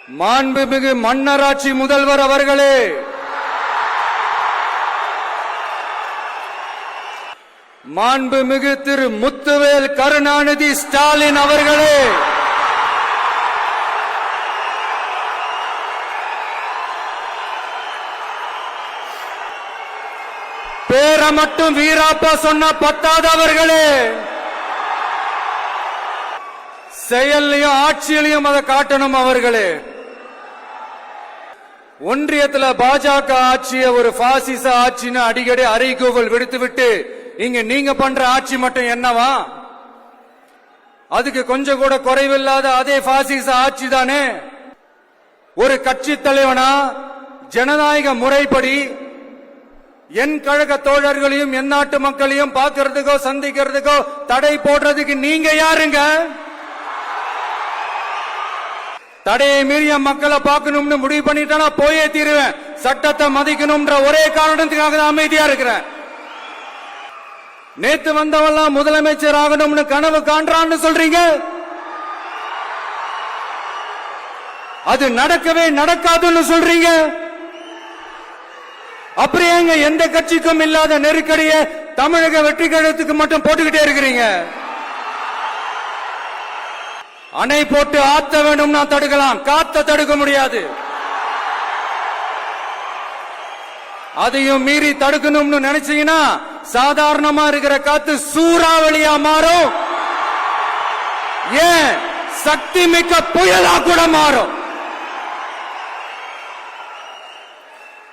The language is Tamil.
மாண்புமிகு மன்னராட்சி முதல்வர் அவர்களே, மாண்புமிகு திரு முத்துவேல் கருணாநிதி ஸ்டாலின் அவர்களே, பேரை மட்டும் வீராப்பா சொன்ன பத்தாதவர்களே, செயல்லையும் ஆட்சியிலையும் அதை காட்டணும் அவர்களே. ஒன்றியத்துல பாஜக ஆட்சியை ஒரு பாசிச ஆட்சின்னு அடிக்கடி அறைகூவல் விடுத்துவிட்டு இங்க நீங்க பண்ற ஆட்சி மட்டும் என்னவா? அதுக்கு கொஞ்சம் கூட குறைவில்லாத அதே பாசிச ஆட்சி தானே. ஒரு கட்சி தலைவனா ஜனநாயக முறைப்படி என் கழக தோழர்களையும் என் நாட்டு மக்களையும் பார்க்கறதுக்கோ சந்திக்கிறதுக்கோ தடை போடுறதுக்கு நீங்க யாருங்க? தடையை மீறிய மக்களை பார்க்கணும்னு முடிவு பண்ணிட்டா போயே தீருவேன். சட்டத்தை மதிக்கணும்ன்ற ஒரே காரணத்துக்காக தான் அமைதியா இருக்கிறேன். நேத்து வந்தவெல்லாம் முதலமைச்சர் ஆகணும்னு கனவு காண்றான்னு சொல்றீங்க. அது நடக்கவே நடக்காதுன்னு சொல்றீங்க. அப்படியே எந்த கட்சிக்கும் இல்லாத நெருக்கடியை தமிழக வெற்றி கழகத்துக்கு மட்டும் போட்டுக்கிட்டே இருக்கிறீங்க. அணை போட்டு ஆத்த வேண்டும்னா தடுக்கலாம், காத்த தடுக்க முடியாது. அதையும் மீறி தடுக்கணும்னு நினைச்சீங்கன்னா சாதாரணமா இருக்கிற காத்து சூறாவளியா மாறும். ஏன் சக்தி மிக்க புயலா கூட மாறும்.